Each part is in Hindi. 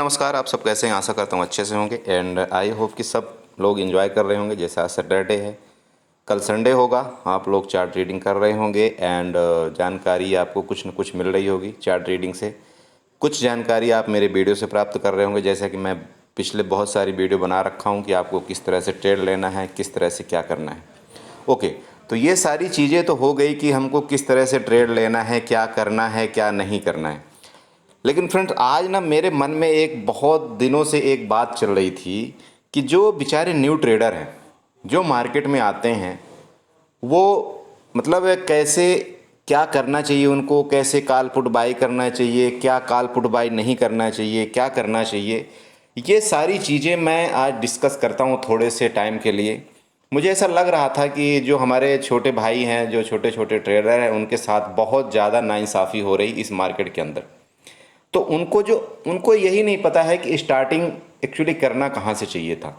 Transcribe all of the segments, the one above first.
नमस्कार। आप सब कैसे हैं? आशा करता हूँ अच्छे से होंगे एंड आई होप कि सब लोग एंजॉय कर रहे होंगे। जैसे आज सैटरडे है, कल संडे होगा, आप लोग चार्ट रीडिंग कर रहे होंगे एंड जानकारी आपको कुछ न कुछ मिल रही होगी चार्ट रीडिंग से। कुछ जानकारी आप मेरे वीडियो से प्राप्त कर रहे होंगे, जैसा कि मैं पिछले बहुत सारी वीडियो बना रखा हूँ कि आपको किस तरह से ट्रेड लेना है, किस तरह से क्या करना है। ओके, तो ये सारी चीज़ें तो हो गई कि हमको किस तरह से ट्रेड लेना है, क्या करना है, क्या नहीं करना है। लेकिन फ्रेंड्स, आज ना मेरे मन में एक बहुत दिनों से एक बात चल रही थी कि जो बेचारे न्यू ट्रेडर हैं, जो मार्केट में आते हैं, वो मतलब कैसे क्या करना चाहिए उनको, कैसे कॉल पुट बाई करना चाहिए, क्या कॉल पुट बाई नहीं करना चाहिए, क्या करना चाहिए, ये सारी चीज़ें मैं आज डिस्कस करता हूँ थोड़े से टाइम के लिए। मुझे ऐसा लग रहा था कि जो हमारे छोटे भाई हैं, जो छोटे छोटे ट्रेडर हैं, उनके साथ बहुत ज़्यादा नाइंसाफ़ी हो रही इस मार्केट के अंदर। तो उनको यही नहीं पता है कि स्टार्टिंग एक्चुअली करना कहाँ से चाहिए था।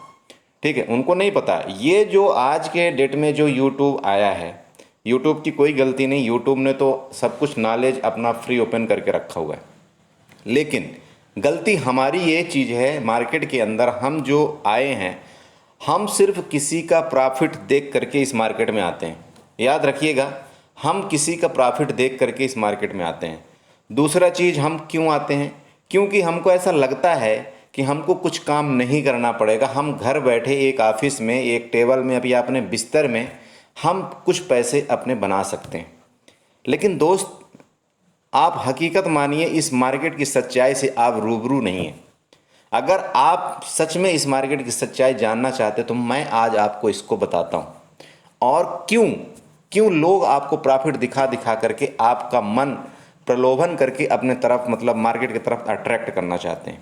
ठीक है, उनको नहीं पता। ये जो आज के डेट में जो यूट्यूब आया है, यूट्यूब की कोई गलती नहीं, यूट्यूब ने तो सब कुछ नॉलेज अपना फ्री ओपन करके रखा हुआ है। लेकिन गलती हमारी ये चीज़ है, मार्केट के अंदर हम जो आए हैं, हम सिर्फ किसी का प्रॉफिट देख करके इस मार्केट में आते हैं। याद रखिएगा, हम किसी का प्रॉफिट देख करके इस मार्केट में आते हैं। दूसरा चीज़, हम क्यों आते हैं? क्योंकि हमको ऐसा लगता है कि हमको कुछ काम नहीं करना पड़ेगा। हम घर बैठे एक ऑफिस में, एक टेबल में या अपने बिस्तर में हम कुछ पैसे अपने बना सकते हैं। लेकिन दोस्त, आप हकीकत मानिए, इस मार्केट की सच्चाई से आप रूबरू नहीं हैं। अगर आप सच में इस मार्केट की सच्चाई जानना चाहते तो मैं आज आपको इसको बताता हूँ। और क्यों क्यों लोग आपको प्रॉफिट दिखा दिखा करके आपका मन प्रलोभन करके अपने तरफ, मतलब मार्केट की तरफ अट्रैक्ट करना चाहते हैं।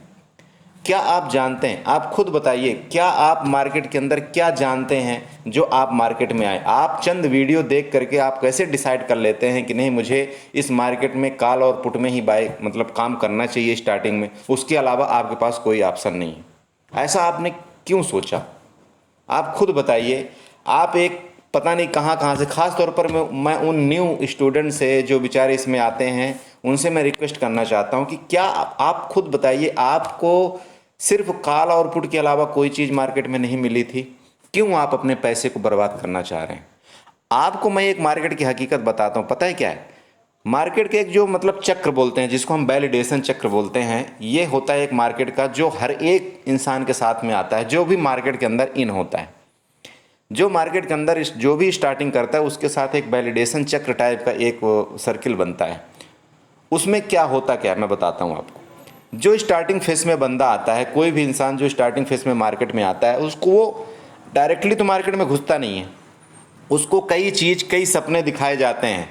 क्या आप जानते हैं? आप खुद बताइए, क्या आप मार्केट के अंदर क्या जानते हैं जो आप मार्केट में आए? आप चंद वीडियो देख करके आप कैसे डिसाइड कर लेते हैं कि नहीं, मुझे इस मार्केट में कॉल और पुट में ही बाय मतलब काम करना चाहिए स्टार्टिंग में, उसके अलावा आपके पास कोई ऑप्शन नहीं है? ऐसा आपने क्यों सोचा? आप खुद बताइए। आप एक पता नहीं कहाँ कहाँ से, ख़ास तौर पर मैं उन न्यू स्टूडेंट से जो बेचारे इसमें आते हैं, उनसे मैं रिक्वेस्ट करना चाहता हूँ कि क्या आप खुद बताइए, आपको सिर्फ कॉल और पुट के अलावा कोई चीज़ मार्केट में नहीं मिली थी? क्यों आप अपने पैसे को बर्बाद करना चाह रहे हैं? आपको मैं एक मार्केट की हकीकत बताता हूँ। पता है क्या है? मार्केट के एक जो मतलब चक्र बोलते हैं, जिसको हम वैलिडेशन चक्र बोलते हैं, ये होता है एक मार्केट का जो हर एक इंसान के साथ में आता है, जो भी मार्केट के अंदर इन होता है। जो मार्केट के अंदर जो भी स्टार्टिंग करता है, उसके साथ एक वैलिडेशन चक्र टाइप का एक सर्किल बनता है। उसमें क्या होता क्या है मैं बताता हूँ आपको। जो स्टार्टिंग फेस में बंदा आता है, कोई भी इंसान जो स्टार्टिंग फेस में मार्केट में आता है, उसको वो डायरेक्टली तो मार्केट में घुसता नहीं है। उसको कई सपने दिखाए जाते हैं,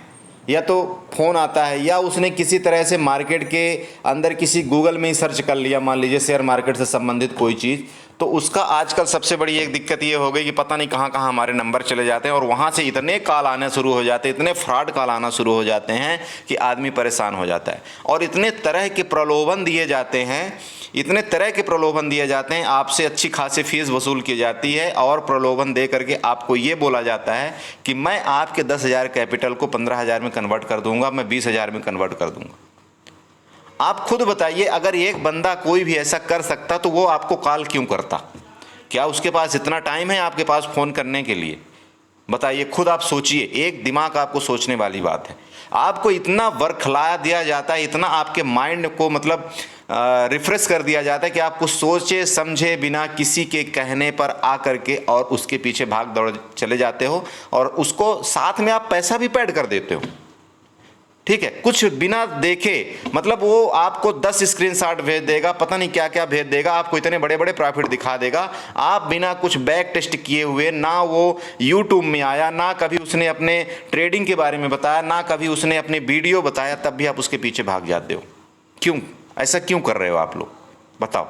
या तो फ़ोन आता है, या उसने किसी तरह से मार्केट के अंदर किसी गूगल में ही सर्च कर लिया, मान लीजिए शेयर मार्केट से संबंधित कोई चीज़। तो उसका आजकल सबसे बड़ी एक दिक्कत ये हो गई कि पता नहीं कहाँ कहाँ हमारे नंबर चले जाते हैं, और वहाँ से इतने कॉल आने शुरू हो जाते हैं, इतने फ्रॉड कॉल आना शुरू हो जाते हैं कि आदमी परेशान हो जाता है। और इतने तरह के प्रलोभन दिए जाते हैं, इतने तरह के प्रलोभन दिए जाते हैं, आपसे अच्छी खासी फीस वसूल की जाती है, और प्रलोभन दे करके आपको ये बोला जाता है कि मैं आपके 10,000 कैपिटल को 15,000 में कन्वर्ट कर दूंगा, मैं 20,000 में कन्वर्ट कर दूंगा। आप खुद बताइए, अगर एक बंदा कोई भी ऐसा कर सकता तो वो आपको कॉल क्यों करता? क्या उसके पास इतना टाइम है आपके पास फ़ोन करने के लिए? बताइए, खुद आप सोचिए। एक दिमाग आपको सोचने वाली बात है। आपको इतना वर्क खिलाया दिया जाता है, इतना आपके माइंड को मतलब रिफ्रेश कर दिया जाता है कि आपको सोचे समझे बिना किसी के कहने पर आ करके और उसके पीछे भाग दौड़ चले जाते हो, और उसको साथ में आप पैसा भी पेड कर देते हो। ठीक है, कुछ बिना देखे, मतलब वो आपको 10 स्क्रीनशॉट भेज देगा, पता नहीं क्या क्या भेज देगा, आपको इतने बड़े बड़े प्रॉफिट दिखा देगा। आप बिना कुछ बैक टेस्ट किए हुए, ना वो यूट्यूब में आया, ना कभी उसने अपने ट्रेडिंग के बारे में बताया, ना कभी उसने अपने वीडियो बताया, तब भी आप उसके पीछे भाग जाते हो। क्यों? ऐसा क्यों कर रहे हो आप लोग? बताओ।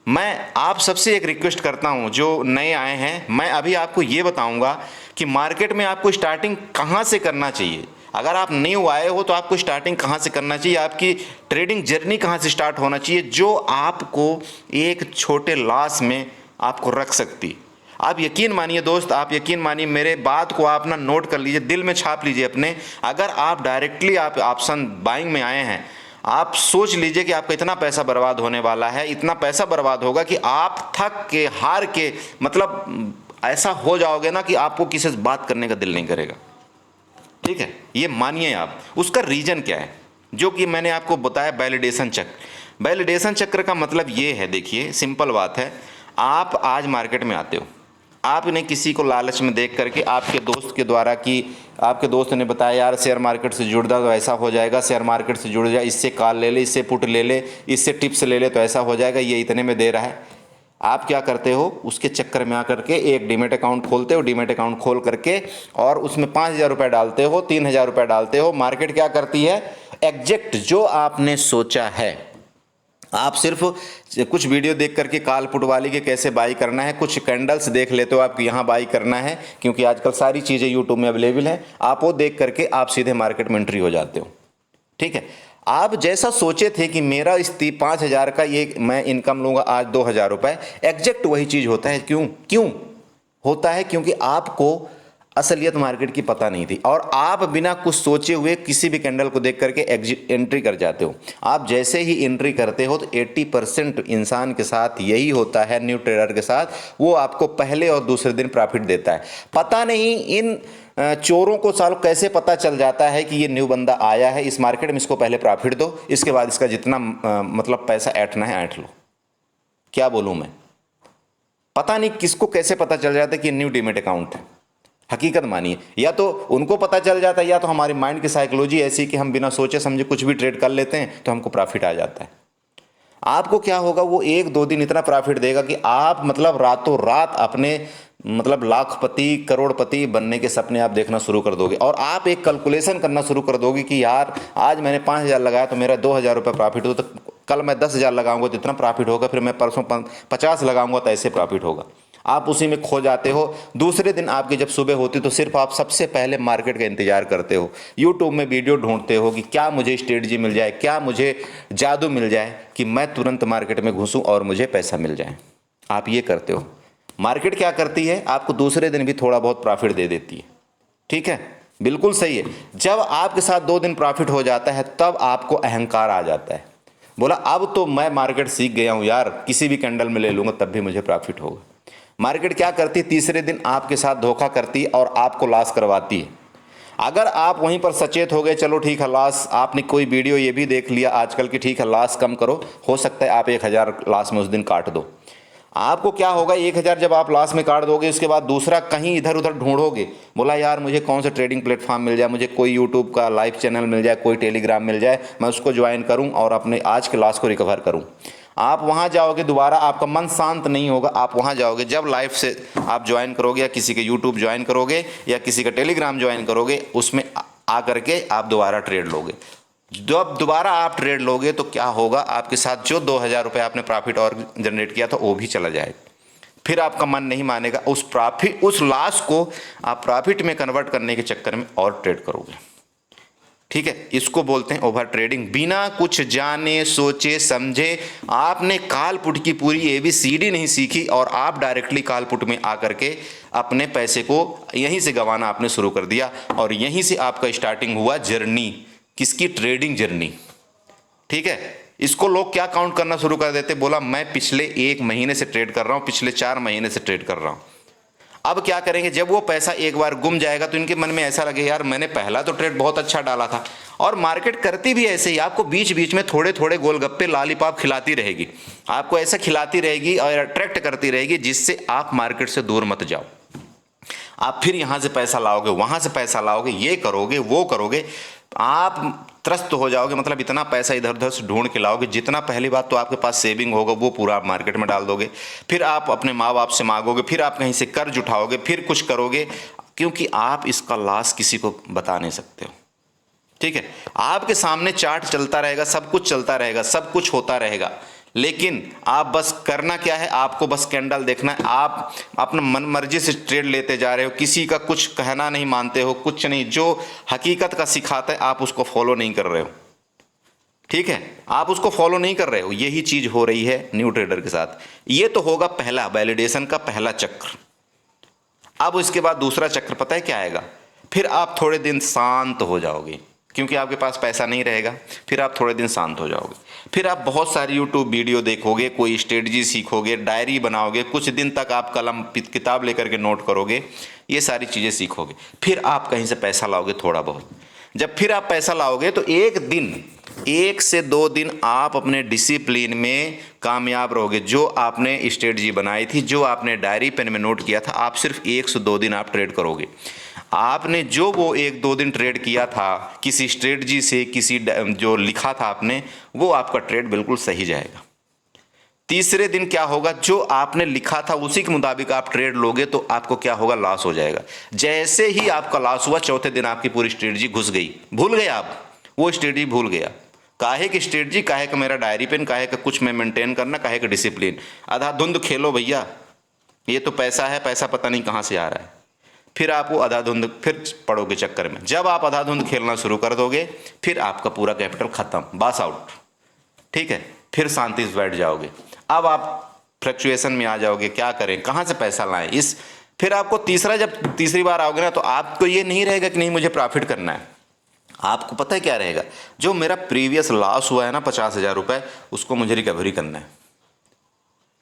मैं आप सबसे एक रिक्वेस्ट करता हूं, जो नए आए हैं, मैं अभी आपको ये बताऊंगा कि मार्केट में आपको स्टार्टिंग कहां से करना चाहिए। अगर आप न्यू आए हो तो आपको स्टार्टिंग कहां से करना चाहिए, आपकी ट्रेडिंग जर्नी कहां से स्टार्ट होना चाहिए, जो आपको एक छोटे लॉस में आपको रख सकती। आप यकीन मानिए दोस्त, आप यकीन मानिए, मेरे बात को आप ना नोट कर लीजिए, दिल में छाप लीजिए अपने। अगर आप डायरेक्टली आप ऑप्शन बाइंग में आए हैं, आप सोच लीजिए कि आपका इतना पैसा बर्बाद होने वाला है, इतना पैसा बर्बाद होगा कि आप थक के हार के मतलब ऐसा हो जाओगे ना कि आपको किसी से बात करने का दिल नहीं करेगा। ठीक है, ये मानिए आप। उसका रीजन क्या है, जो कि मैंने आपको बताया, वैलिडेशन चक्र। वैलिडेशन चक्र का मतलब ये है, देखिए सिंपल बात है, आप आज मार्केट में आते हो, आपने किसी को लालच में देख करके आपके दोस्त के द्वारा कि आपके दोस्त ने बताया यार शेयर मार्केट से जुड़ जा तो ऐसा हो जाएगा, शेयर मार्केट से जुड़ जा, इससे कॉल ले ले, इससे पुट ले ले, इससे टिप्स ले ले तो ऐसा हो जाएगा, ये इतने में दे रहा है। आप क्या करते हो, उसके चक्कर में आकर के एक डीमेट अकाउंट खोलते हो, डीमेट अकाउंट खोल करके और उसमें 5,000 रुपये डालते हो, 3,000 रुपये डालते हो। मार्केट क्या करती है, एग्जैक्ट जो आपने सोचा है, आप सिर्फ कुछ वीडियो देख करके कॉल पुट वाली के कैसे बाई करना है, कुछ कैंडल्स देख लेते हो आप यहाँ बाई करना है, क्योंकि आजकल सारी चीज़ें यूट्यूब में अवेलेबल हैं, आप वो देख करके आप सीधे मार्केट में एंट्री हो जाते हो। ठीक है, आप जैसा सोचे थे कि मेरा इस 5,000 का ये मैं इनकम लूँगा आज 2,000 रुपये, एग्जैक्ट वही चीज़ होता है। क्यों होता है, क्योंकि आपको असलियत मार्केट की पता नहीं थी और आप बिना कुछ सोचे हुए किसी भी कैंडल को देख करके एंट्री कर जाते हो। आप जैसे ही एंट्री करते हो तो 80% इंसान के साथ यही होता है, न्यू ट्रेडर के साथ, वो आपको पहले और दूसरे दिन प्रॉफिट देता है। पता नहीं इन चोरों को साल कैसे पता चल जाता है कि ये न्यू बंदा आया है इस मार्केट में, इसको पहले प्रॉफिट दो, इसके बाद इसका जितना मतलब पैसा ऐंठना है ऐंठ लो। क्या बोलूँ मैं, पता नहीं किसको कैसे पता चल जाता है कि न्यू डीमेट अकाउंट है। हकीकत मानिए, या तो उनको पता चल जाता है या तो हमारी माइंड की साइकोलॉजी ऐसी कि हम बिना सोचे समझे कुछ भी ट्रेड कर लेते हैं तो हमको प्रॉफिट आ जाता है। आपको क्या होगा, वो 1-2 दिन इतना प्रॉफिट देगा कि आप मतलब रातों रात अपने मतलब लाखपति करोड़पति बनने के सपने आप देखना शुरू कर दोगे और आप एक कैलकुलेशन करना शुरू कर दोगे कि यार आज मैंने 5,000 लगाया तो मेरा 2,000 रुपये प्रॉफिट हो, तो कल मैं 10,000 लगाऊंगा तो इतना प्रॉफिट होगा, फिर मैं परसों 50 लगाऊंगा तो ऐसे प्रॉफिट होगा। आप उसी में खो जाते हो। दूसरे दिन आपकी जब सुबह होती तो सिर्फ आप सबसे पहले मार्केट का इंतजार करते हो, यूट्यूब में वीडियो ढूंढते हो कि क्या मुझे स्ट्रेटजी मिल जाए, क्या मुझे जादू मिल जाए कि मैं तुरंत मार्केट में घुसूं और मुझे पैसा मिल जाए। आप ये करते हो। मार्केट क्या करती है, आपको दूसरे दिन भी थोड़ा बहुत प्रॉफिट दे देती है। ठीक है, बिल्कुल सही है। जब आपके साथ 2 दिन प्रॉफिट हो जाता है तब आपको अहंकार आ जाता है, बोला अब तो मैं मार्केट सीख गया हूं यार, किसी भी कैंडल में ले लूंगा तब भी मुझे प्रॉफिट होगा। मार्केट क्या करती है, तीसरे दिन आपके साथ धोखा करती है और आपको लॉस करवाती है। अगर आप वहीं पर सचेत हो गए, चलो ठीक है लॉस, आपने कोई वीडियो ये भी देख लिया आजकल की, ठीक है लॉस कम करो, हो सकता है आप 1,000 लॉस में उस दिन काट दो। आपको क्या होगा, 1,000 जब आप लॉस में काट दोगे उसके बाद दूसरा कहीं इधर उधर ढूंढोगे, बोला यार मुझे कौन सा ट्रेडिंग प्लेटफॉर्म मिल जाए, मुझे कोई यूट्यूब का लाइव चैनल मिल जाए, कोई टेलीग्राम मिल जाए, मैं उसको ज्वाइन करूं और अपने आज के लॉस को रिकवर करूं। आप वहां जाओगे, दोबारा आपका मन शांत नहीं होगा। आप वहां जाओगे जब लाइव से आप ज्वाइन करोगे या किसी के यूट्यूब ज्वाइन करोगे या किसी का टेलीग्राम ज्वाइन करोगे, उसमें आ करके आप दोबारा ट्रेड लोगे। जब दोबारा आप ट्रेड लोगे तो क्या होगा, आपके साथ जो 2,000 रुपये आपने प्रॉफिट और जनरेट किया था वो भी चला जाएगा। फिर आपका मन नहीं मानेगा, उस लॉस को आप प्रॉफिट में कन्वर्ट करने के चक्कर में और ट्रेड करोगे। ठीक है, इसको बोलते हैं ओवर ट्रेडिंग। बिना कुछ जाने सोचे समझे आपने कॉल पुट की पूरी ABCD नहीं सीखी और आप डायरेक्टली कॉल पुट में आकर के अपने पैसे को यहीं से गंवाना आपने शुरू कर दिया और यहीं से आपका स्टार्टिंग हुआ जर्नी, किसकी, ट्रेडिंग जर्नी। ठीक है, इसको लोग क्या काउंट करना शुरू कर देते, बोला मैं पिछले 1 महीने से ट्रेड कर रहा हूँ, पिछले 4 महीने से ट्रेड कर रहा हूँ। अब क्या करेंगे, जब वो पैसा एक बार गुम जाएगा तो इनके मन में ऐसा लगे यार मैंने पहला तो ट्रेड बहुत अच्छा डाला था। और मार्केट करती भी ऐसे ही, आपको बीच बीच में थोड़े थोड़े गोलगप्पे लॉलीपॉप खिलाती रहेगी, आपको ऐसा खिलाती रहेगी और अट्रैक्ट करती रहेगी जिससे आप मार्केट से दूर मत जाओ। आप फिर यहाँ से पैसा लाओगे, वहाँ से पैसा लाओगे, ये करोगे वो करोगे, आप त्रस्त हो जाओगे। मतलब इतना पैसा इधर उधर से ढूंढ के लाओगे, जितना पहली बात तो आपके पास सेविंग होगा वो पूरा आप मार्केट में डाल दोगे, फिर आप अपने माँ बाप से मांगोगे, फिर आप कहीं से कर्ज उठाओगे, फिर कुछ करोगे, क्योंकि आप इसका लॉस किसी को बता नहीं सकते हो। ठीक है, आपके सामने चार्ट चलता रहेगा, सब कुछ चलता रहेगा, सब कुछ होता रहेगा, लेकिन आप बस करना क्या है, आपको बस कैंडल देखना है। आप अपना मन मर्जी से ट्रेड लेते जा रहे हो, किसी का कुछ कहना नहीं मानते हो, कुछ नहीं, जो हकीकत का सिखाता है आप उसको फॉलो नहीं कर रहे हो। ठीक है, आप उसको फॉलो नहीं कर रहे हो। यही चीज हो रही है न्यू ट्रेडर के साथ। ये तो होगा पहला वैलिडेशन का पहला चक्र। अब इसके बाद दूसरा चक्र पता है क्या आएगा, फिर आप थोड़े दिन शांत हो जाओगे। क्योंकि आपके पास पैसा नहीं रहेगा। फिर आप थोड़े दिन शांत हो जाओगे, फिर आप बहुत सारी यूट्यूब वीडियो देखोगे, कोई स्ट्रेटजी सीखोगे, डायरी बनाओगे, कुछ दिन तक आप कलम किताब लेकर के नोट करोगे, ये सारी चीज़ें सीखोगे, फिर आप कहीं से पैसा लाओगे थोड़ा बहुत। जब फिर आप पैसा लाओगे तो एक दिन, 1 से 2 दिन आप अपने डिसिप्लिन में कामयाब रहोगे। जो आपने स्ट्रेटजी बनाई थी, जो आपने डायरी पेन में नोट किया था, आप सिर्फ 1 से 2 दिन आप ट्रेड करोगे। आपने जो वो 1-2 दिन ट्रेड किया था किसी स्ट्रेटजी से, किसी जो लिखा था आपने, वो आपका ट्रेड बिल्कुल सही जाएगा। तीसरे दिन क्या होगा, जो आपने लिखा था उसी के मुताबिक आप ट्रेड लोगे तो आपको क्या होगा, लॉस हो जाएगा। जैसे ही आपका लॉस हुआ, चौथे दिन आपकी पूरी स्ट्रेटजी घुस गई, भूल गए आप, वो स्ट्रेटजी भूल गया। काहे की स्ट्रेटजी, काहे का मेरा डायरी पेन, काहे का कुछ मैं मेंटेन करना, काहे का डिसिप्लिन। आधाधुंध खेलो भैया, ये तो पैसा है, पैसा पता नहीं कहाँ से आ रहा है। फिर आप वो आधाधुंध फिर पड़ोगे चक्कर में। जब आप आधाधुंध खेलना शुरू कर दोगे, फिर आपका पूरा कैपिटल खत्म, बास आउट, ठीक है। फिर शांति से बैठ जाओगे। अब आप फ्लक्चुएशन में आ जाओगे, क्या करें, कहाँ से पैसा लाएं। इस फिर आपको जब तीसरी बार आओगे ना, तो आपको ये नहीं रहेगा कि नहीं मुझे प्रॉफिट करना है। आपको पता है क्या रहेगा, जो मेरा प्रीवियस लॉस हुआ है ना 50,000 रुपये, उसको मुझे रिकवरी करना है,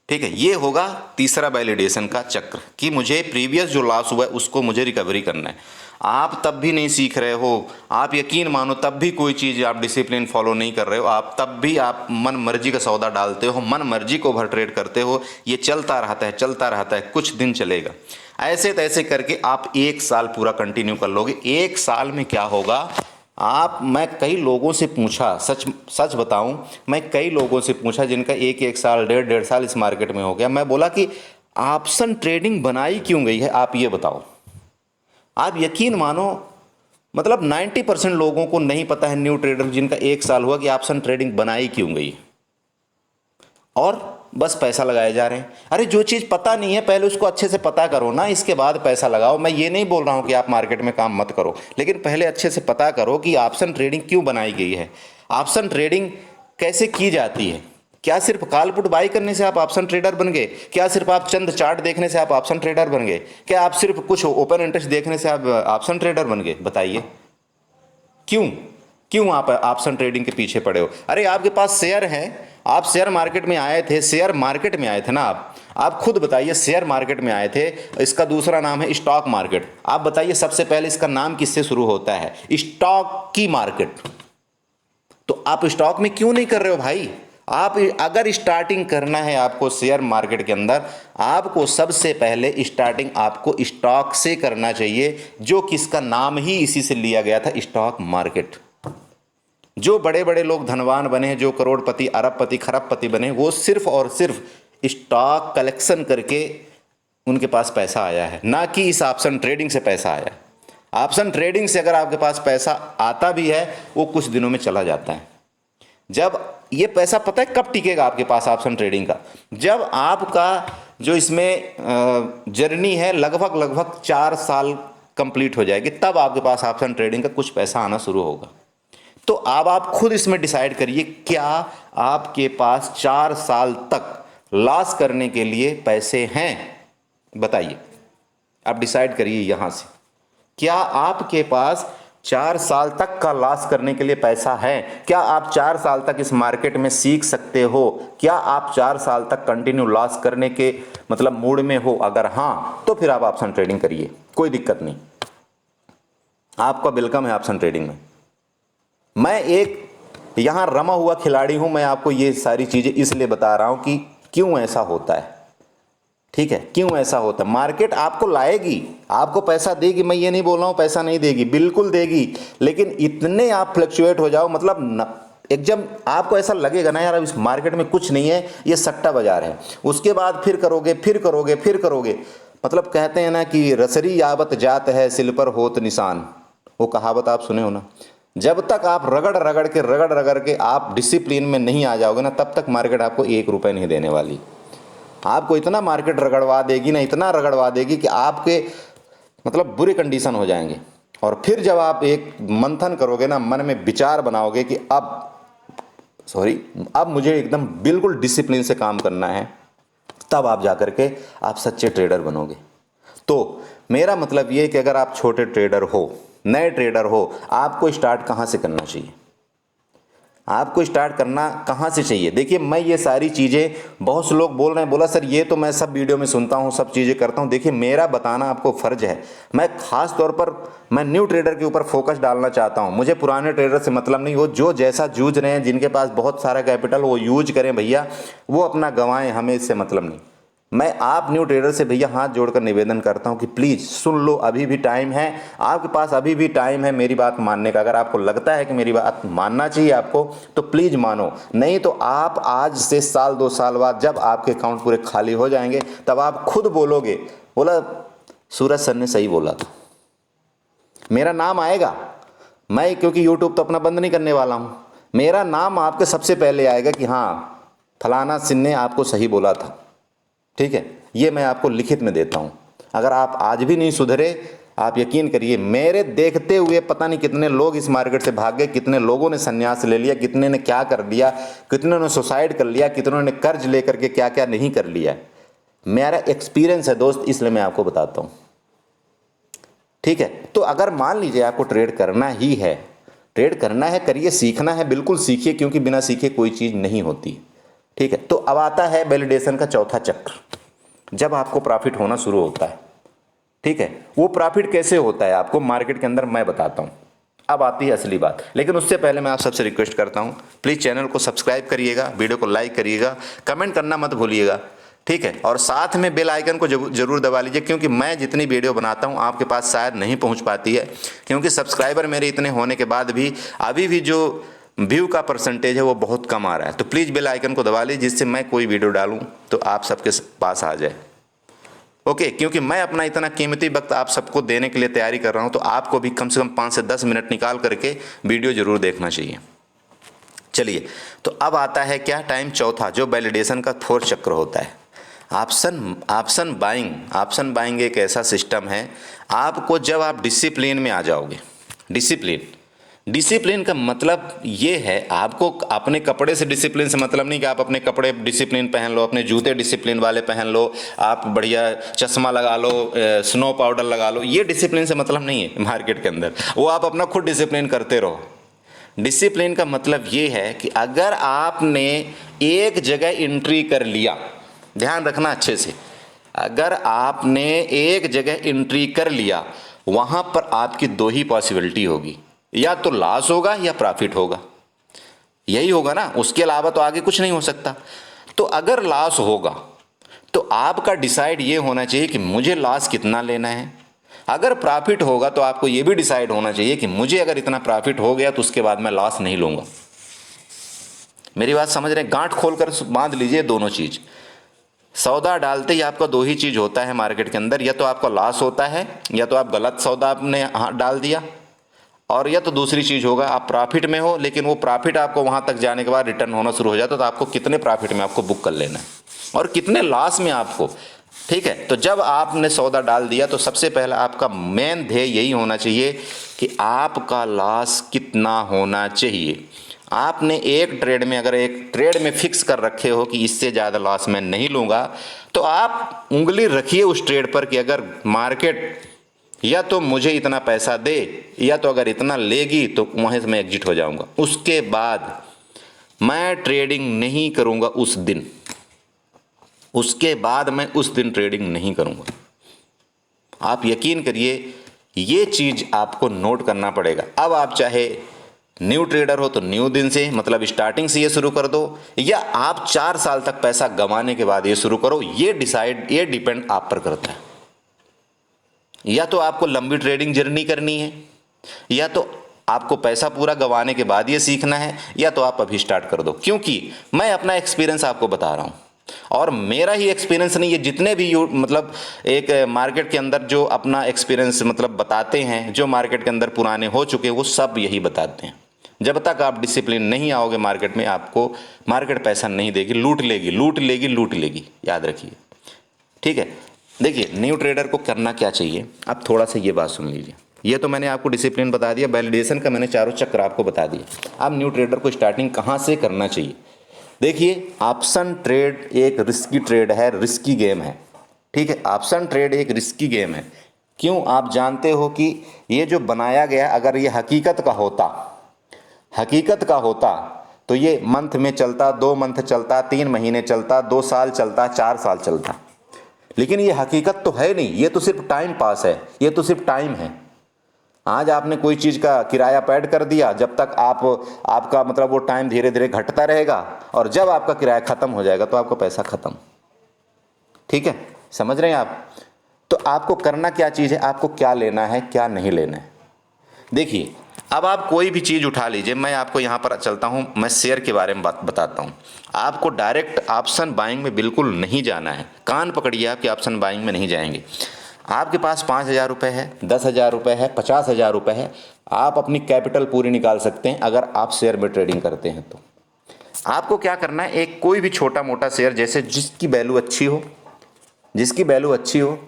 ठीक है। ये होगा तीसरा वैलिडेशन का चक्र कि मुझे प्रीवियस जो लॉस हुआ है उसको मुझे रिकवरी करना है। आप तब भी नहीं सीख रहे हो, आप यकीन मानो तब भी कोई चीज़ आप डिसिप्लिन फॉलो नहीं कर रहे हो, आप तब भी आप मन मर्जी का सौदा डालते हो, मन मर्जी को ओवर ट्रेड करते हो। ये चलता रहता है, चलता रहता है, कुछ दिन चलेगा। ऐसे तैसे करके आप 1 साल पूरा कंटिन्यू कर लोगे। 1 साल में क्या होगा, मैं कई लोगों से पूछा, सच बताऊं, मैं कई लोगों से पूछा जिनका 1-1 साल, 1.5 साल इस मार्केट में हो गया। मैं बोला कि ऑप्शन ट्रेडिंग बनाई क्यों गई है, आप ये बताओ। आप यकीन मानो, मतलब 90% लोगों को नहीं पता है, न्यू ट्रेडर जिनका 1 साल हुआ, कि ऑप्शन ट्रेडिंग बनाई क्यों गई, और बस पैसा लगाए जा रहे हैं। अरे जो चीज़ पता नहीं है पहले उसको अच्छे से पता करो ना, इसके बाद पैसा लगाओ। मैं ये नहीं बोल रहा हूँ कि आप मार्केट में काम मत करो, लेकिन पहले अच्छे से पता करो कि ऑप्शन ट्रेडिंग क्यों बनाई गई है, ऑप्शन ट्रेडिंग कैसे की जाती है। क्या सिर्फ कॉल पुट बाई करने से आप ऑप्शन ट्रेडर बन गए? क्या सिर्फ आप चंद चार्ट देखने से आप ऑप्शन ट्रेडर बन गए? क्या आप सिर्फ कुछ ओपन इंटरेस्ट देखने से आप ऑप्शन ट्रेडर बन गए? बताइए क्यों आप ऑप्शन ट्रेडिंग के पीछे पड़े हो? अरे आपके पास शेयर है, आप शेयर मार्केट में आए थे, शेयर मार्केट में आए थे ना आप खुद बताइए, शेयर मार्केट में आए थे। इसका दूसरा नाम है स्टॉक मार्केट। आप बताइए सबसे पहले इसका नाम किससे शुरू होता है? स्टॉक की मार्केट। तो आप स्टॉक में क्यों नहीं कर रहे हो भाई? आप अगर स्टार्टिंग करना है आपको शेयर मार्केट के अंदर, आपको सबसे पहले स्टार्टिंग आपको स्टॉक से करना चाहिए, जो किसका नाम ही इसी से लिया गया था, स्टॉक मार्केट। जो बड़े बड़े लोग धनवान बने, जो करोड़पति, अरबपति, खरबपति बने, वो सिर्फ और सिर्फ स्टॉक कलेक्शन करके उनके पास पैसा आया है, ना कि इस ऑप्शन ट्रेडिंग से पैसा आया है। ऑप्शन ट्रेडिंग से अगर आपके पास पैसा आता भी है, वो कुछ दिनों में चला जाता है। जब ये पैसा पता है कब टिकेगा आपके पास ऑप्शन ट्रेडिंग का? जब आपका जो इसमें जर्नी है लगभग 4 साल कंप्लीट हो जाएगी, तब आपके पास ऑप्शन ट्रेडिंग का कुछ पैसा आना शुरू होगा। तो अब आप खुद इसमें डिसाइड करिए, क्या आपके पास 4 साल तक लॉस करने के लिए पैसे हैं? बताइए, आप डिसाइड करिए यहां से, क्या आपके पास 4 साल तक का लॉस करने के लिए पैसा है? क्या आप 4 साल तक इस मार्केट में सीख सकते हो? क्या आप 4 साल तक कंटिन्यू लॉस करने के मतलब मूड में हो? अगर हाँ, तो फिर आप ऑप्शन ट्रेडिंग करिए, कोई दिक्कत नहीं, आपका वेलकम है ऑप्शन ट्रेडिंग में। मैं एक यहाँ रमा हुआ खिलाड़ी हूँ, मैं आपको ये सारी चीज़ें इसलिए बता रहा हूँ कि क्यों ऐसा होता है, ठीक है, क्यों ऐसा होता है। मार्केट आपको लाएगी, आपको पैसा देगी, मैं ये नहीं बोल रहा हूँ पैसा नहीं देगी, बिल्कुल देगी, लेकिन इतने आप फ्लक्चुएट हो जाओ, मतलब एक जब आपको ऐसा लगेगा ना यार अब इस मार्केट में कुछ नहीं है, ये सट्टा बाजार है, उसके बाद फिर करोगे। मतलब कहते हैं ना कि रसरी यावत जात है सिल पर होत निशान, वो कहावत आप सुने हो ना। जब तक आप रगड़ के आप डिसिप्लिन में नहीं आ जाओगे ना, तब तक मार्केट आपको 1 रुपये नहीं देने वाली। आपको इतना मार्केट रगड़वा देगी ना, इतना रगड़वा देगी कि आपके मतलब बुरे कंडीशन हो जाएंगे। और फिर जब आप एक मंथन करोगे ना, मन में विचार बनाओगे कि अब मुझे एकदम बिल्कुल डिसिप्लिन से काम करना है, तब आप जाकर के आप सच्चे ट्रेडर बनोगे। तो मेरा मतलब ये है कि अगर आप छोटे ट्रेडर हो, नए ट्रेडर हो, आपको स्टार्ट कहाँ से करना चाहिए? आपको स्टार्ट करना कहाँ से चाहिए? देखिए, मैं ये सारी चीज़ें, बहुत से लोग बोल रहे हैं, बोला सर ये तो मैं सब वीडियो में सुनता हूँ, सब चीज़ें करता हूँ। देखिए, मेरा बताना आपको फ़र्ज है। मैं खास तौर पर मैं न्यू ट्रेडर के ऊपर फोकस डालना चाहता हूँ। मुझे पुराने ट्रेडर से मतलब नहीं, वो जो जैसा जूझ रहे हैं, जिनके पास बहुत सारा कैपिटल, वो यूज करें भैया, वो अपना गंवाएं, हमें इससे मतलब नहीं। मैं आप न्यू ट्रेडर से भैया हाथ जोड़कर निवेदन करता हूं कि प्लीज़ सुन लो, अभी भी टाइम है, आपके पास अभी भी टाइम है मेरी बात मानने का। अगर आपको लगता है कि मेरी बात मानना चाहिए आपको, तो प्लीज़ मानो, नहीं तो आप आज से साल 2 साल बाद जब आपके अकाउंट पूरे खाली हो जाएंगे, तब आप खुद बोलोगे, बोला सूरज सर ने सही बोला था। मेरा नाम आएगा, मैं क्योंकि यूट्यूब तो अपना बंद नहीं करने वाला हूँ, मेरा नाम आपके सबसे पहले आएगा कि हाँ फलाना सिंह ने आपको सही बोला था। ठीक है, ये मैं आपको लिखित में देता हूं। अगर आप आज भी नहीं सुधरे, आप यकीन करिए, मेरे देखते हुए पता नहीं कितने लोग इस मार्केट से भाग गए, कितने लोगों ने संन्यास ले लिया, कितने ने क्या कर दिया, कितने ने सुसाइड कर लिया, कितनों ने कर्ज लेकर के क्या क्या नहीं कर लिया। मेरा एक्सपीरियंस है दोस्त, इसलिए मैं आपको बताता हूं। ठीक है, तो अगर मान लीजिए आपको ट्रेड करना ही है, ट्रेड करना है, करिए, सीखना है, बिल्कुल सीखिए, क्योंकि बिना सीखे कोई चीज़ नहीं होती। ठीक है, तो अब आता है वैलिडेशन का चौथा चक्र, जब आपको प्रॉफिट होना शुरू होता है। ठीक है, वो प्रॉफिट कैसे होता है आपको मार्केट के अंदर मैं बताता हूं। अब आती है असली बात, लेकिन उससे पहले मैं आप सबसे रिक्वेस्ट करता हूं, प्लीज़ चैनल को सब्सक्राइब करिएगा, वीडियो को लाइक करिएगा, कमेंट करना मत भूलिएगा। ठीक है, और साथ में बेल आइकन को जरूर दबा लीजिए, क्योंकि मैं जितनी वीडियो बनाता हूं आपके पास शायद नहीं पहुंच पाती है, क्योंकि सब्सक्राइबर मेरे इतने होने के बाद भी अभी भी जो व्यू का परसेंटेज है वो बहुत कम आ रहा है। तो प्लीज़ बेल आइकन को दबा लीजिए, जिससे मैं कोई वीडियो डालूं तो आप सबके पास आ जाए। ओके, क्योंकि मैं अपना इतना कीमती वक्त आप सबको देने के लिए तैयारी कर रहा हूं, तो आपको भी कम से कम 5 से 10 मिनट निकाल करके वीडियो जरूर देखना चाहिए। चलिए, तो अब आता है क्या टाइम चौथा, जो वैलिडेशन का फोर्थ चक्र होता है, ऑप्शन बाइंग। ऑप्शन बाइंग एक ऐसा सिस्टम है, आपको जब आप डिसिप्लिन में आ जाओगे, डिसिप्लिन का मतलब ये है, आपको अपने कपड़े से डिसिप्लिन से मतलब नहीं कि आप अपने कपड़े डिसिप्लिन पहन लो, अपने जूते डिसिप्लिन वाले पहन लो, आप बढ़िया चश्मा लगा लो, स्नो पाउडर लगा लो, ये डिसिप्लिन से मतलब नहीं है मार्केट के अंदर। वो आप अपना खुद डिसिप्लिन करते रहो। डिसिप्लिन का मतलब ये है कि अगर आपने एक जगह एंट्री कर लिया, ध्यान रखना अच्छे से, अगर आपने एक जगह एंट्री कर लिया, वहाँ पर आपकी दो ही पॉसिबिलिटी होगी, या तो लॉस होगा या प्रॉफिट होगा, यही होगा ना, उसके अलावा तो आगे कुछ नहीं हो सकता। तो अगर लॉस होगा तो आपका डिसाइड ये होना चाहिए कि मुझे लॉस कितना लेना है। अगर प्रॉफिट होगा तो आपको ये भी डिसाइड होना चाहिए कि मुझे अगर इतना प्रॉफिट हो गया तो उसके बाद मैं लॉस नहीं लूंगा। मेरी बात समझ रहे हैं? गांठ खोलकर बांध लीजिए दोनों चीज। सौदा डालते ही आपका दो ही चीज होता है मार्केट के अंदर, या तो आपका लॉस होता है, या तो आप गलत सौदा आपने डाल दिया, और या तो दूसरी चीज होगा आप प्रॉफिट में हो, लेकिन वो प्रॉफिट आपको वहां तक जाने के बाद रिटर्न होना शुरू हो जाता है। तो आपको कितने प्रॉफिट में आपको बुक कर लेना है और कितने लॉस में आपको। ठीक है, तो जब आपने सौदा डाल दिया तो सबसे पहला आपका मेन ध्येय यही होना चाहिए कि आपका लॉस कितना होना चाहिए। आपने एक ट्रेड में, अगर एक ट्रेड में फिक्स कर रखे हो कि इससे ज़्यादा लॉस मैं नहीं लूँगा, तो आप उंगली रखिए उस ट्रेड पर कि अगर मार्केट या तो मुझे इतना पैसा दे, या तो अगर इतना लेगी तो वहीं से मैं एग्जिट हो जाऊंगा। उसके बाद मैं ट्रेडिंग नहीं करूंगा उस दिन, उसके बाद मैं उस दिन ट्रेडिंग नहीं करूंगा। आप यकीन करिए, ये चीज़ आपको नोट करना पड़ेगा। अब आप चाहे न्यू ट्रेडर हो तो न्यू दिन से, मतलब स्टार्टिंग से ये शुरू कर दो, या आप 4 साल तक पैसा गंवाने के बाद ये शुरू करो, ये डिपेंड आप पर करता है। या तो आपको लंबी ट्रेडिंग जर्नी करनी है, या तो आपको पैसा पूरा गंवाने के बाद ये सीखना है, या तो आप अभी स्टार्ट कर दो। क्योंकि मैं अपना एक्सपीरियंस आपको बता रहा हूँ, और मेरा ही एक्सपीरियंस नहीं है, जितने भी मतलब एक मार्केट के अंदर जो अपना एक्सपीरियंस मतलब बताते हैं, जो मार्केट के अंदर पुराने हो चुके हैं, वो सब यही बताते हैं। जब तक आप डिसिप्लिन नहीं आओगे मार्केट में, आपको मार्केट पैसा नहीं देगी, लूट लेगी, लूट लेगी, लूट लेगी, याद रखिए। ठीक है, देखिए न्यू ट्रेडर को करना क्या चाहिए, आप थोड़ा सा ये बात सुन लीजिए। ये तो मैंने आपको डिसिप्लिन बता दिया, वैलिडेशन का मैंने चारों चक्र आपको बता दिया। अब न्यू ट्रेडर को स्टार्टिंग कहाँ से करना चाहिए? देखिए, ऑप्शन ट्रेड एक रिस्की ट्रेड है, रिस्की गेम है। ठीक है, ऑप्शन ट्रेड एक रिस्की गेम है। क्यों? आप जानते हो कि ये जो बनाया गया, अगर ये हकीकत का होता तो ये मंथ में चलता, 2 मंथ चलता, 3 महीने चलता, 2 साल चलता, 4 साल चलता। लेकिन ये हकीकत तो है नहीं, ये तो सिर्फ टाइम पास है, ये तो सिर्फ टाइम है। आज आपने कोई चीज़ का किराया पेड कर दिया, जब तक आपका मतलब वो टाइम धीरे धीरे घटता रहेगा, और जब आपका किराया ख़त्म हो जाएगा तो आपका पैसा ख़त्म। ठीक है, समझ रहे हैं आप? तो आपको करना क्या चीज़ है, आपको क्या लेना है, क्या नहीं लेना है। देखिए, अब आप कोई भी चीज़ उठा लीजिए, मैं आपको यहाँ पर चलता हूँ, मैं शेयर के बारे में बात बताता हूँ। आपको डायरेक्ट ऑप्शन बाइंग में बिल्कुल नहीं जाना है, कान पकड़िए आपके ऑप्शन बाइंग में नहीं जाएंगे। आपके पास 5,000 रुपये है, 10,000 रुपये है, 50,000 रुपये है, आप अपनी कैपिटल पूरी निकाल सकते हैं अगर आप शेयर में ट्रेडिंग करते हैं। तो आपको क्या करना है, एक कोई भी छोटा मोटा शेयर, जैसे जिसकी वैल्यू अच्छी हो,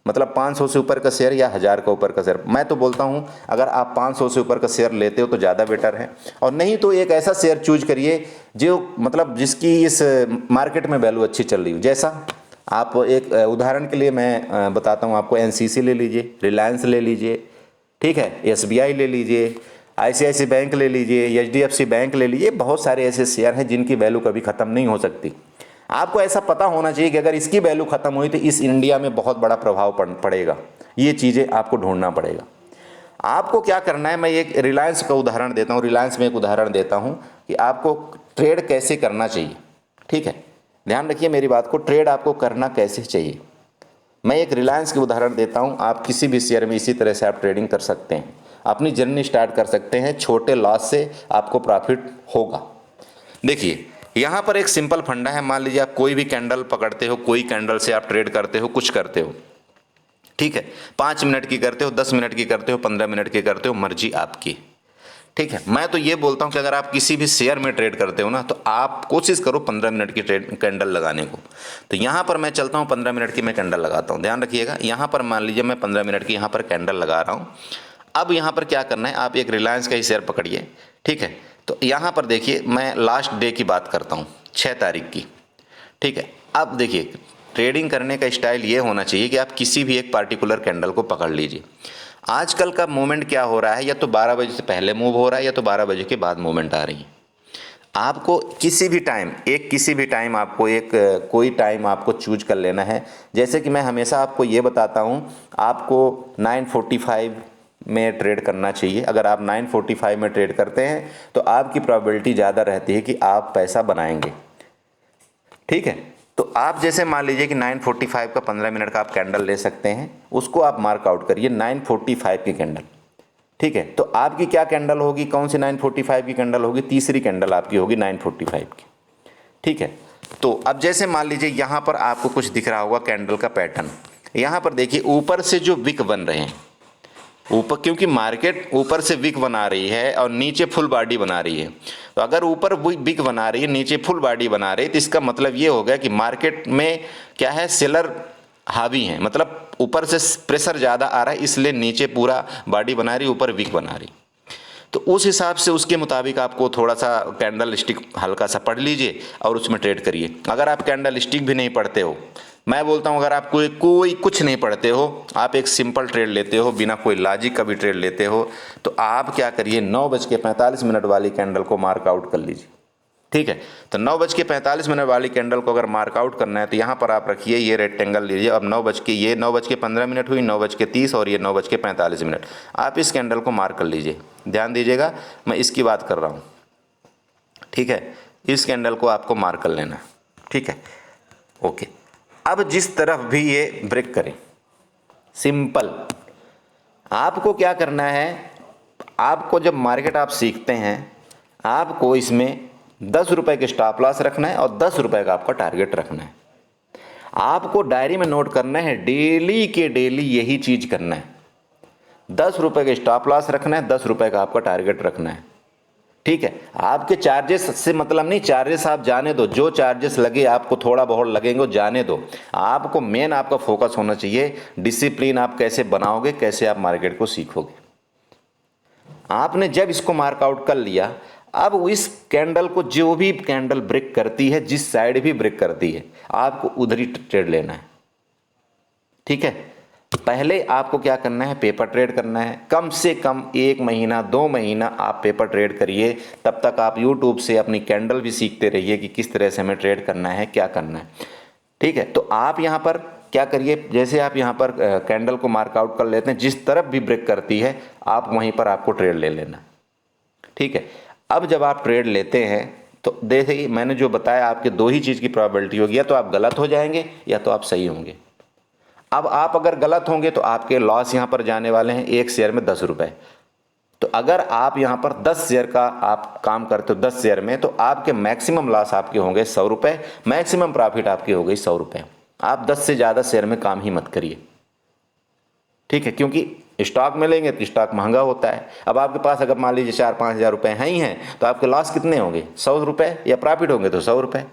मतलब 500 से ऊपर का शेयर या 1000 का ऊपर का शेयर। मैं तो बोलता हूँ अगर आप 500 से ऊपर का शेयर लेते हो तो ज़्यादा बेटर है, और नहीं तो एक ऐसा शेयर चूज करिए जो मतलब जिसकी इस मार्केट में वैल्यू अच्छी चल रही हो। जैसा आप एक उदाहरण के लिए मैं बताता हूँ आपको, एनसीसी ले लीजिए, रिलायंस ले लीजिए, ठीक है, एसबीआई ले लीजिए, आईसीआईसी बैंक ले लीजिए, एचडीएफसी बैंक ले लीजिए। बहुत सारे ऐसे शेयर हैं जिनकी वैल्यू कभी ख़त्म नहीं हो सकती। आपको ऐसा पता होना चाहिए कि अगर इसकी वैल्यू ख़त्म हुई तो इस इंडिया में बहुत बड़ा प्रभाव पड़ेगा। ये चीज़ें आपको ढूंढना पड़ेगा। आपको क्या करना है, मैं एक रिलायंस का उदाहरण देता हूँ, रिलायंस में एक उदाहरण देता हूँ कि आपको ट्रेड कैसे करना चाहिए। ठीक है, ध्यान रखिए मेरी बात को, ट्रेड आपको करना कैसे चाहिए। मैं एक रिलायंस के उदाहरण देता हूँ, आप किसी भी शेयर में इसी तरह से आप ट्रेडिंग कर सकते हैं, अपनी जर्नी स्टार्ट कर सकते हैं, छोटे लॉस से आपको प्रॉफिट होगा। देखिए, यहाँ पर एक सिंपल फंडा है, मान लीजिए आप कोई भी कैंडल पकड़ते हो, कोई कैंडल से आप ट्रेड करते हो, कुछ करते हो, ठीक है, 5 मिनट की करते हो, 10 मिनट की करते हो, 15 मिनट की करते हो, मर्जी आपकी। ठीक है, मैं तो ये बोलता हूँ कि अगर आप किसी भी शेयर में ट्रेड करते हो ना, तो आप कोशिश करो 15 मिनट की ट्रेड कैंडल लगाने को। तो यहाँ पर मैं चलता हूँ, 15 मिनट की मैं कैंडल लगाता हूँ। ध्यान रखिएगा, यहाँ पर मान लीजिए मैं 15 मिनट की यहाँ पर कैंडल लगा रहा हूँ। अब यहाँ पर क्या करना है, आप एक रिलायंस का ही शेयर पकड़िए, ठीक है। तो यहाँ पर देखिए, मैं लास्ट डे की बात करता हूँ, 6 तारीख की, ठीक है। अब देखिए, ट्रेडिंग करने का स्टाइल ये होना चाहिए कि आप किसी भी एक पार्टिकुलर कैंडल को पकड़ लीजिए। आजकल का मूवमेंट क्या हो रहा है, या तो 12 बजे से पहले मूव हो रहा है या तो 12 बजे के बाद मूवमेंट आ रही है। आपको किसी भी टाइम आपको एक कोई टाइम आपको चूज कर लेना है। जैसे कि मैं हमेशा आपको ये बताता हूँ, आपको 9:45 में ट्रेड करना चाहिए। अगर आप 9:45 में ट्रेड करते हैं तो आपकी प्रोबेबिलिटी ज़्यादा रहती है कि आप पैसा बनाएंगे। ठीक है, तो आप जैसे मान लीजिए कि 9:45 का 15 मिनट का आप कैंडल ले सकते हैं, उसको आप मार्क आउट करिए 9:45 की कैंडल। ठीक है, तो आपकी क्या कैंडल होगी, कौन सी 9:45 की कैंडल होगी, तीसरी कैंडल आपकी होगी 9:45 की। ठीक है, तो अब जैसे मान लीजिए यहाँ पर आपको कुछ दिख रहा होगा कैंडल का पैटर्न। यहाँ पर देखिए, ऊपर से जो विक बन रहे हैं, ऊपर, क्योंकि मार्केट ऊपर से विक बना रही है और नीचे फुल बॉडी बना रही है। तो अगर ऊपर विक बना रही है, नीचे फुल बॉडी बना रही है, तो इसका मतलब ये हो गया कि मार्केट में क्या है, सेलर हावी है, मतलब ऊपर से प्रेशर ज़्यादा आ रहा है, इसलिए नीचे पूरा बॉडी बना रही, ऊपर विक बना रही। तो उस हिसाब से उसके मुताबिक आपको थोड़ा सा कैंडल स्टिक हल्का सा पढ़ लीजिए और उसमें ट्रेड करिए। अगर आप कैंडल स्टिक भी नहीं पढ़ते हो, मैं बोलता हूँ अगर आप कोई कुछ नहीं पढ़ते हो, आप एक सिंपल ट्रेड लेते हो, बिना कोई लॉजिक का भी ट्रेड लेते हो, तो आप क्या करिए, 9:45 वाली कैंडल को मार्क आउट कर लीजिए। ठीक है, तो 9:45 वाली कैंडल को अगर मार्क आउट करना है तो यहाँ पर आप रखिए, ये रेक्टेंगल लीजिए। अब 9:15 हुई, 9:30 और ये 9:45। आप इस कैंडल को मार्क कर लीजिए। ध्यान दीजिएगा, मैं इसकी बात कर रहा हूँ। ठीक है, इस कैंडल को आपको मार्क कर लेना। ठीक है, ओके। अब जिस तरफ भी ये ब्रेक करें, सिंपल, आपको क्या करना है, आपको जब मार्केट आप सीखते हैं, आपको इसमें 10 रुपए के स्टॉप लॉस रखना है और 10 रुपए का आपका टारगेट रखना है। आपको डायरी में नोट करना है, डेली के डेली यही चीज करना है। 10 रुपए के स्टॉप लॉस रखना है, 10 रुपए का आपका टारगेट रखना है। ठीक है, आपके चार्जेस से मतलब नहीं, चार्जेस आप जाने दो, जो चार्जेस लगे आपको थोड़ा बहुत लगेंगे जाने दो। आपको मेन आपका फोकस होना चाहिए डिसिप्लिन, आप कैसे बनाओगे, कैसे आप मार्केट को सीखोगे। आपने जब इसको मार्कआउट कर लिया, अब इस कैंडल को, जो भी कैंडल ब्रेक करती है, जिस साइड भी ब्रेक करती है, आपको उधर ही ट्रेड लेना है। ठीक है, पहले आपको क्या करना है, पेपर ट्रेड करना है। कम से कम 1 महीना 2 महीना आप पेपर ट्रेड करिए। तब तक आप यूट्यूब से अपनी कैंडल भी सीखते रहिए कि किस तरह से हमें ट्रेड करना है, क्या करना है। ठीक है, तो आप यहाँ पर क्या करिए, जैसे आप यहाँ पर कैंडल को मार्कआउट कर लेते हैं, जिस तरफ भी ब्रेक करती है आप वहीं पर आपको ट्रेड ले लेना। ठीक है, अब जब आप ट्रेड लेते हैं तो देखिए मैंने जो बताया, आपके 2 ही चीज़ की प्रोबेबिलिटी होगी, या तो आप गलत हो जाएंगे या तो आप सही होंगे। अब आप अगर गलत होंगे तो आपके लॉस यहाँ पर जाने वाले हैं 1 शेयर में 10 रुपये। तो अगर आप यहाँ पर 10 शेयर का आप काम करते हो 10 शेयर में, तो आपके मैक्सिमम लॉस आपके होंगे 100 रुपये, मैक्सिमम प्रॉफिट आपकी हो गई 100 रुपये। आप 10 से ज़्यादा शेयर में काम ही मत करिए। ठीक है, क्योंकि स्टॉक में लेंगे तो स्टॉक महंगा होता है। अब आपके पास अगर मान लीजिए 4-5 हज़ार रुपये हैं ही हैं, तो आपके लॉस कितने होंगे, 100 रुपये, या प्रॉफिट होंगे तो 100 रुपये।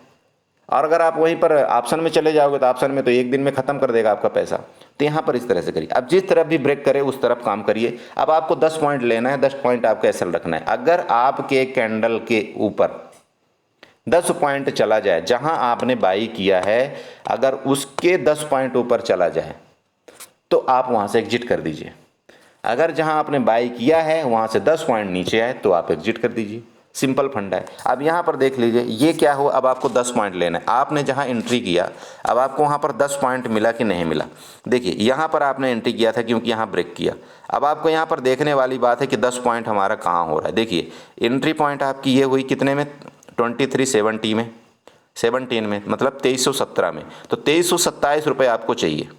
और अगर आप वहीं पर ऑप्शन में चले जाओगे तो ऑप्शन में तो 1 दिन में ख़त्म कर देगा आपका पैसा। तो यहाँ पर इस तरह से करिए। अब जिस तरफ भी ब्रेक करे उस तरफ काम करिए। अब आपको 10 पॉइंट लेना है, 10 पॉइंट आपको एसएल रखना है। अगर आपके कैंडल के ऊपर 10 पॉइंट चला जाए, जहां आपने बाई किया है, अगर उसके 10 पॉइंट ऊपर चला जाए तो आप वहां से एग्जिट कर दीजिए। अगर जहां आपने बाई किया है वहां से 10 पॉइंट नीचे आए तो आप एग्जिट कर दीजिए। सिंपल फंडा है। अब यहाँ पर देख लीजिए ये क्या हो, अब आपको 10 पॉइंट लेना है। आपने जहाँ एंट्री किया, अब आपको वहाँ पर 10 पॉइंट मिला कि नहीं मिला। देखिए यहाँ पर आपने एंट्री किया था क्योंकि यहाँ ब्रेक किया। अब आपको यहाँ पर देखने वाली बात है कि 10 पॉइंट हमारा कहाँ हो रहा है। देखिए एंट्री पॉइंट आपकी ये हुई कितने में, 2370 में, 17 में, मतलब 2317 में। तो 2327 रुपये आपको चाहिए।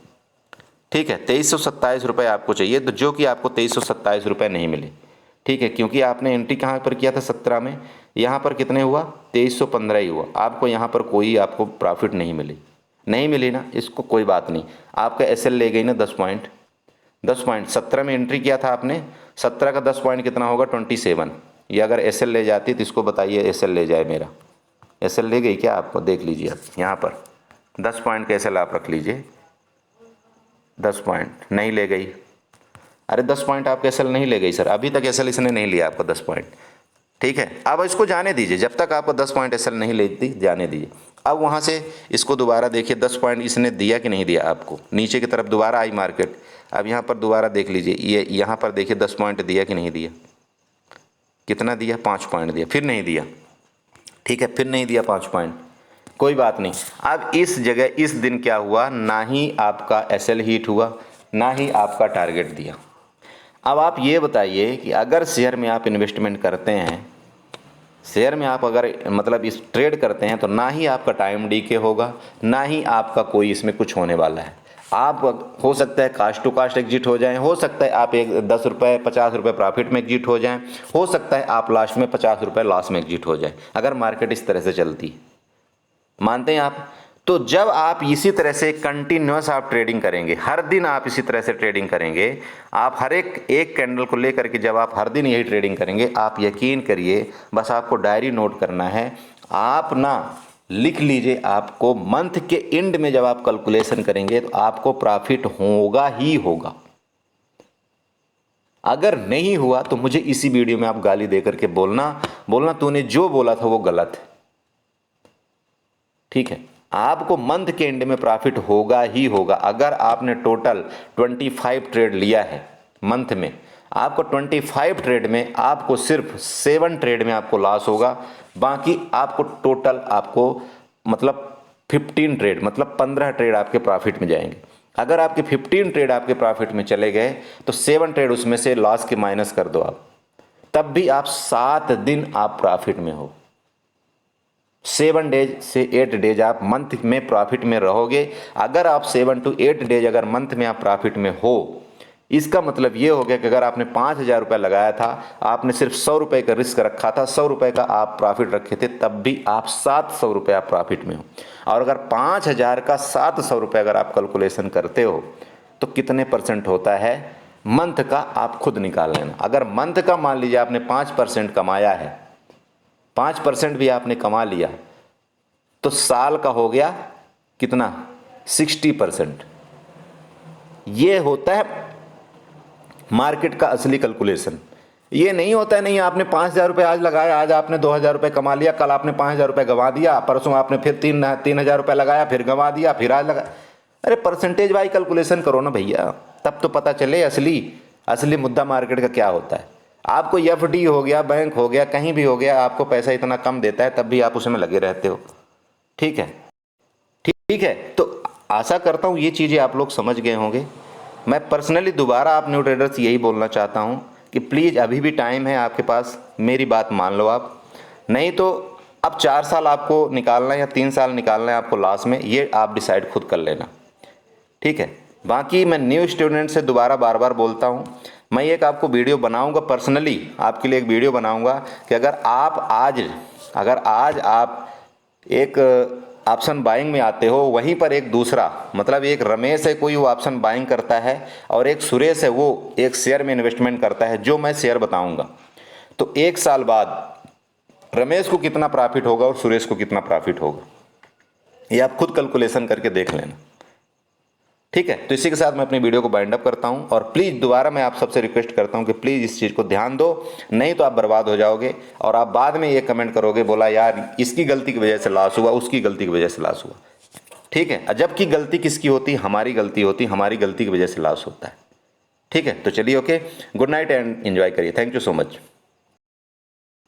ठीक है, 2327 रुपये आपको चाहिए, तो जो कि आपको 2327 रुपये नहीं मिले। ठीक है, क्योंकि आपने एंट्री कहाँ पर किया था 17 में, यहाँ पर कितने हुआ 2315 ही हुआ। आपको यहाँ पर कोई आपको प्रॉफिट नहीं मिली ना, इसको कोई बात नहीं। आपका एसएल ले गई ना 10 पॉइंट, 10 पॉइंट 17 में एंट्री किया था आपने, 17 का 10 पॉइंट कितना होगा 27। ये अगर एसएल ले जाती तो इसको बताइए, एसएल ले जाए मेरा, एसएल ले गई क्या आपको, देख लीजिए आप यहाँ पर 10 पॉइंट का एसएल आप रख लीजिए। 10 पॉइंट नहीं ले गई, अरे 10 पॉइंट आपके एसएल नहीं ले गई सर, अभी तक एसएल इसने नहीं लिया आपको 10 पॉइंट। ठीक है, अब इसको जाने दीजिए, जब तक आपको 10 पॉइंट एसएल नहीं लेती जाने दीजिए। अब वहाँ से इसको दोबारा देखिए 10 पॉइंट इसने दिया कि नहीं दिया आपको, नीचे की तरफ दोबारा आई मार्केट। अब यहाँ पर दोबारा देख लीजिए, ये यहाँ पर देखिए 10 पॉइंट दिया कि नहीं दिया, कितना दिया 5 पॉइंट दिया, फिर नहीं दिया। ठीक है, फिर नहीं दिया 5 पॉइंट, कोई बात नहीं। अब इस जगह इस दिन क्या हुआ, ना ही आपका एसएल हिट हुआ ना ही आपका टारगेट दिया। अब आप ये बताइए कि अगर शेयर में आप इन्वेस्टमेंट करते हैं, शेयर में आप अगर मतलब इस ट्रेड करते हैं, तो ना ही आपका टाइम डीके होगा, ना ही आपका कोई इसमें कुछ होने वाला है। आप हो सकता है कास्ट टू कास्ट एग्जिट हो जाएं, हो सकता है आप एक 10 रुपये 50 रुपये प्रॉफिट में एग्जिट हो जाएं, हो सकता है आप लास्ट में 50 रुपये लॉस में एग्जिट हो जाएं, अगर मार्केट इस तरह से चलती है। मानते हैं आप? तो जब आप इसी तरह से कंटिन्यूस आप ट्रेडिंग करेंगे, हर दिन आप इसी तरह से ट्रेडिंग करेंगे, आप हर एक कैंडल को लेकर के जब आप हर दिन यही ट्रेडिंग करेंगे, आप यकीन करिए, बस आपको डायरी नोट करना है, आप ना लिख लीजिए, आपको मंथ के एंड में जब आप कैलकुलेशन करेंगे तो आपको प्रॉफिट होगा ही होगा। अगर नहीं हुआ तो मुझे इसी वीडियो में आप गाली दे करके बोलना तूने जो बोला था वो गलत है। ठीक है, आपको मंथ के एंड में प्रॉफिट होगा ही होगा। अगर आपने टोटल 25 ट्रेड लिया है मंथ में, आपको 25 ट्रेड में आपको सिर्फ 7 ट्रेड में आपको लॉस होगा, बाकी आपको टोटल आपको मतलब 15 ट्रेड मतलब 15 ट्रेड आपके प्रॉफिट में जाएंगे। अगर आपके 15 ट्रेड आपके प्रॉफिट में चले गए तो 7 ट्रेड उसमें से लॉस के माइनस कर दो आप, तब भी आप 7 दिन आप प्रॉफिट में हो। 7 डेज से 8 डेज आप मंथ में प्रॉफिट में रहोगे। अगर आप 7 to 8 डेज अगर मंथ में आप प्रॉफिट में हो, इसका मतलब ये हो गया कि अगर आपने 5,000 रुपये लगाया था, आपने सिर्फ 100 रुपये का रिस्क रखा था, 100 रुपये का आप प्रॉफिट रखे थे, तब भी आप 700 रुपये आप प्रॉफिट में हो। और अगर 5,000 का 700 रुपये अगर आप कैलकुलेशन करते हो तो कितने % होता है मंथ का, आप खुद निकाल लेना। अगर मंथ का मान लीजिए आपने 5% कमाया है, 5% भी आपने कमा लिया, तो साल का हो गया कितना 60%। ये होता है मार्केट का असली कैलकुलेशन। ये नहीं होता है नहीं आपने 5,000 रुपये आज लगाया, आज आपने 2,000 रुपये कमा लिया, कल आपने 5,000 रुपये गंवा दिया, परसों आपने फिर 3,000 रुपये लगाया, फिर गंवा दिया, फिर आज लगा। अरे परसेंटेज वाइज कैलकुलेशन करो ना भैया। तब तो पता चले असली मुद्दा मार्केट का क्या होता है। आपको एफडी हो गया, बैंक हो गया, कहीं भी हो गया, आपको पैसा इतना कम देता है तब भी आप उसमें लगे रहते हो। ठीक है, ठीक है। तो आशा करता हूँ ये चीज़ें आप लोग समझ गए होंगे। मैं पर्सनली दोबारा आप न्यू ट्रेडर्स यही बोलना चाहता हूँ कि प्लीज़ अभी भी टाइम है आपके पास, मेरी बात मान लो आप। नहीं तो अब 4 साल आपको निकालना है या 3 साल निकालना है आपको लॉस में, ये आप डिसाइड खुद कर लेना। ठीक है। बाकी मैं न्यू स्टूडेंट से दोबारा बार बार बोलता हूँ, मैं एक आपको वीडियो बनाऊंगा, पर्सनली आपके लिए एक वीडियो बनाऊंगा कि अगर आज आप एक ऑप्शन बाइंग में आते हो, वहीं पर एक दूसरा मतलब एक रमेश है, कोई वो ऑप्शन बाइंग करता है, और एक सुरेश है वो एक शेयर में इन्वेस्टमेंट करता है, जो मैं शेयर बताऊंगा, तो 1 साल बाद रमेश को कितना प्रॉफिट होगा और सुरेश को कितना प्रॉफिट होगा, ये आप खुद कैलकुलेशन करके देख लेना। ठीक है। तो इसी के साथ मैं अपनी वीडियो को बाइंड अप करता हूं, और प्लीज़ दोबारा मैं आप सबसे रिक्वेस्ट करता हूं कि प्लीज़ इस चीज़ को ध्यान दो, नहीं तो आप बर्बाद हो जाओगे और आप बाद में ये कमेंट करोगे, बोला यार इसकी गलती की वजह से लॉस हुआ, उसकी गलती की वजह से लॉस हुआ। ठीक है। जबकि गलती किसकी होती? हमारी गलती होती, हमारी गलती की वजह से लॉस होता है। ठीक है। तो चलिए, okay, good night and enjoy करिए। Thank you so much.